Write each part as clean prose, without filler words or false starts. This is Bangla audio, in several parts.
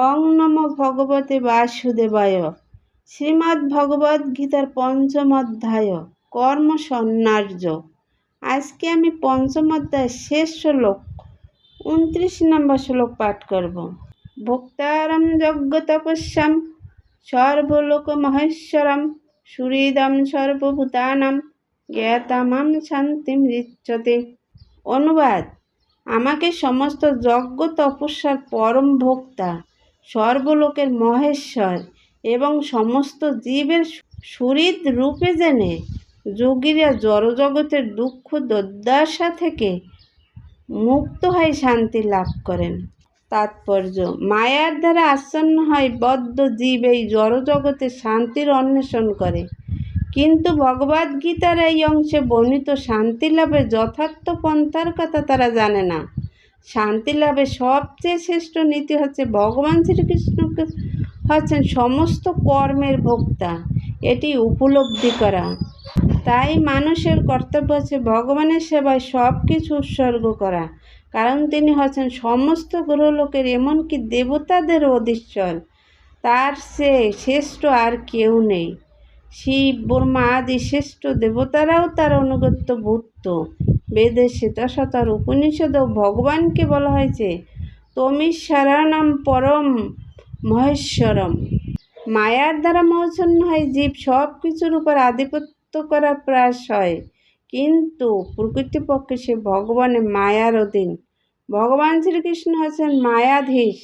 অং নমো ভগবতে বাসুদেবায়। শ্রীমদ্ ভগবদ গীতার পঞ্চম অধ্যায় কর্ম সন্ন্যাস। আজকে আমি পঞ্চম অধ্যায়ের শেষ শ্লোক 29 নম্বর শ্লোক পাঠ করব। ভোক্তারম যজ্ঞ তপস্যাম সর্বলোক মহেশ্বরম সুহৃদম সর্বভূতানাম জ্ঞাতামাম শান্তিম ঋচ্ছতে। অনুবাদ: আমাকে সমস্ত যজ্ঞ তপস্যার পরম ভোক্তা, সর্বলোকের মহেশ্বর এবং সমস্ত জীবের সুহৃদ রূপে জেনে যোগীরা জড়জগতের দুঃখ দুর্দশা থেকে মুক্ত হয়ে শান্তি লাভ করেন। তাৎপর্য: মায়ার দ্বারা আচ্ছন্ন হয় বদ্ধ জীব এই জড়জগতে শান্তির অন্বেষণ করে, কিন্তু ভগবদ্গীতার এই অংশে বর্ণিত শান্তি লাভের যথার্থ পন্থার কথা তারা জানে না। শান্তি লাভের সবচেয়ে শ্রেষ্ঠ নীতি হচ্ছে ভগবান শ্রীকৃষ্ণকে হচ্ছেন সমস্ত কর্মের ভোক্তা, এটি উপলব্ধি করা। তাই মানুষের কর্তব্য হচ্ছে ভগবানের সেবায় সব কিছু উৎসর্গ করা, কারণ তিনি হচ্ছেন সমস্ত গ্রহলোকের এমনকি দেবতাদের অধীশ্বর। তার চেয়ে শ্রেষ্ঠ আর কেউ নেই। শিব, ব্রহ্মা আদি শ্রেষ্ঠ দেবতারাও তার অনুগত্য ভূত। বেদে শ্বেতশতর উপনিষদেও ভগবানকে বলা হয়েছে তমিশরণম পরম মহেশ্বরম। মায়ার দ্বারা মোহাচ্ছন্ন হয় জীব সব কিছুর উপর আধিপত্য করার প্রয়াস হয়, কিন্তু প্রকৃতপক্ষে সে ভগবানের মায়ার অধীন। ভগবান শ্রীকৃষ্ণ হচ্ছেন মায়াধীশ,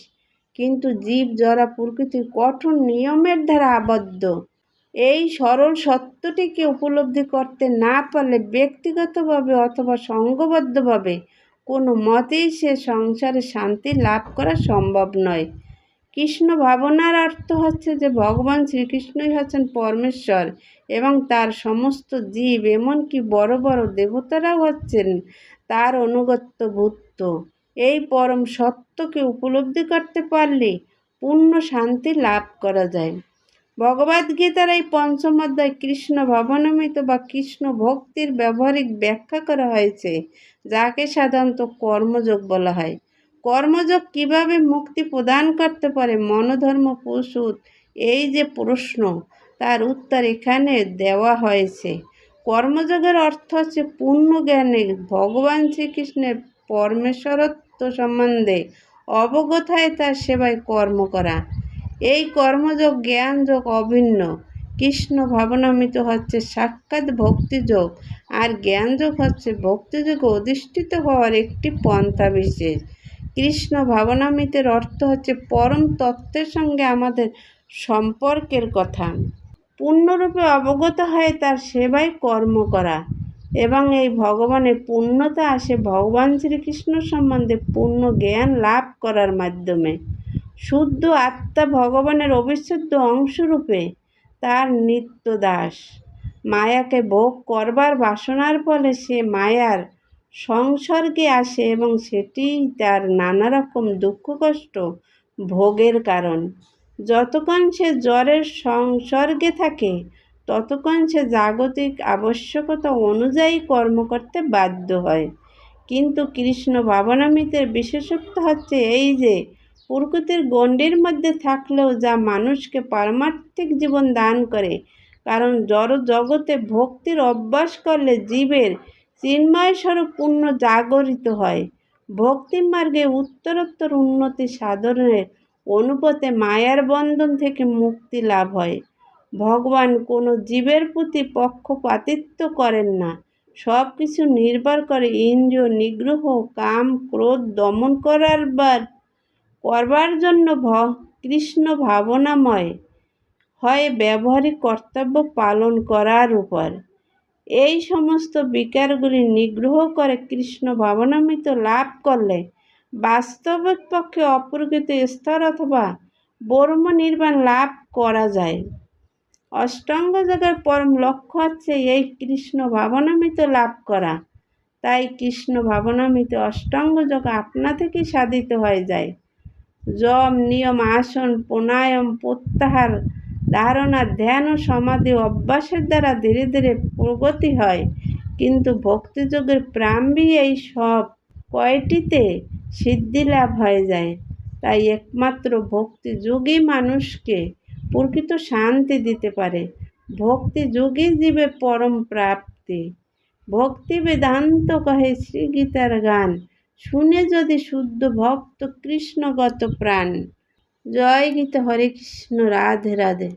কিন্তু জীব জড়া প্রকৃতির কঠোর নিয়মের দ্বারা আবদ্ধ। এই সরল সত্যটিকে উপলব্ধি করতে না পারলে ব্যক্তিগতভাবে অথবা সংঘবদ্ধভাবে কোনো মতেই সে সংসারে শান্তি লাভ করা সম্ভব নয়। কৃষ্ণ ভাবনার অর্থ হচ্ছে যে ভগবান শ্রীকৃষ্ণই হচ্ছেন পরমেশ্বর এবং তার সমস্ত জীব এমনকি বড় বড় দেবতারাও হচ্ছেন তার অনুগত্য ভূত। এই পরম সত্যকে উপলব্ধি করতে পারলে পূর্ণ শান্তি লাভ করা যায়। ভগবদ্গীতার এই পঞ্চম অধ্যায় কৃষ্ণ ভাবনামৃত বা কৃষ্ণ ভক্তির ব্যবহারিক ব্যাখ্যা করা হয়েছে, যাকে সাধারণত কর্মযোগ বলা হয়। কর্মযোগ কিভাবে মুক্তি প্রদান করতে পারে, মনোধর্ম প্রস্তুত, এই যে প্রশ্ন, তার উত্তর এখানে দেওয়া হয়েছে। কর্মযোগের অর্থ হচ্ছে পূর্ণ জ্ঞানে ভগবান শ্রীকৃষ্ণের পরমেশ্বরত্ব সম্বন্ধে অবগত হয়ে তার সেবায় কর্ম করা। এই কর্মযোগ জ্ঞানযোগ অভিন্ন। কৃষ্ণ ভাবনামৃত হচ্ছে সাক্ষাৎ ভক্তিযোগ, আর জ্ঞানযোগ হচ্ছে ভক্তিযোগে অধিষ্ঠিত হওয়ার একটি পন্থা বিশেষ। কৃষ্ণ ভাবনামৃতের অর্থ হচ্ছে পরম তত্ত্বের সঙ্গে আমাদের সম্পর্কের কথা পূর্ণরূপে অবগত হয়ে তার সেবায় কর্ম করা, এবং এই ভগবানের পূর্ণতা আসে ভগবান শ্রীকৃষ্ণ সম্বন্ধে পূর্ণ জ্ঞান লাভ করার মাধ্যমে। শুদ্ধ আত্মা ভগবানের অবিচ্ছেদ্য অংশরূপে তার নিত্য দাস। মায়াকে ভোগ করবার বাসনার ফলে সে মায়ার সংসর্গে আসে এবং সেটিই তার নানা রকম দুঃখ কষ্ট ভোগের কারণ। যতক্ষণ সে জ্বরের সংসর্গে থাকে ততক্ষণ সে জাগতিক আবশ্যকতা অনুযায়ী কর্ম করতে বাধ্য হয়। কিন্তু কৃষ্ণ ভাবনামৃতের বিশেষত্ব হচ্ছে এই যে প্রকৃতির গণ্ডির মধ্যে থাকলেও যা মানুষকে পারমার্থিক জীবন দান করে, কারণ জড় জগতে ভক্তির অভ্যাস করলে জীবের চিন্ময় স্বরূপ পূর্ণ জাগরিত হয়। ভক্তি মার্গে উত্তরোত্তর উন্নতি সাধনের অনুপাতে মায়ার বন্ধন থেকে মুক্তি লাভ হয়। ভগবান কোনো জীবের প্রতি পক্ষপাতিত্ব করেন না। সব কিছু নির্ভর করে ইন্দ্রিয় নিগ্রহ, কাম ক্রোধ দমন করবার জন্য কৃষ্ণ ভাবনাময় হয় ব্যবহারিক কর্তব্য পালন করার উপর। এই সমস্ত বিকারগুলি নিগ্রহ করে কৃষ্ণ ভাবনামৃত লাভ করলে বাস্তবিক পক্ষে অপ্রকৃত স্তর অথবা ব্রহ্ম নির্বাণ লাভ করা যায়। অষ্টাঙ্গ যোগের পরম লক্ষ্য হচ্ছে এই কৃষ্ণ ভাবনামৃত লাভ করা। তাই কৃষ্ণ ভাবনামৃত অষ্টাঙ্গ যোগ আপনা থেকেই সাধিত হয়ে যায়। যম, নিয়ম, আসন, প্রাণায়াম, প্রত্যাহার, ধারণা, ধ্যান ও সমাধি অভ্যাসের দ্বারা ধীরে ধীরে প্রগতি হয়, কিন্তু ভক্তিযোগের প্রারম্ভে এই সব কয়টিতে সিদ্ধি লাভ হয়ে যায়। তাই একমাত্র ভক্তি যোগী মানুষকে প্রকৃত শান্তি দিতে পারে। ভক্তি যোগী জীবে পরম প্রাপ্তি। ভক্তি বেদান্ত কহে শ্রীগীতার গান, শুনে যদি শুদ্ধ ভক্ত কৃষ্ণগত প্রাণ। জয় গীতা, হরে কৃষ্ণ, রাধে রাধে।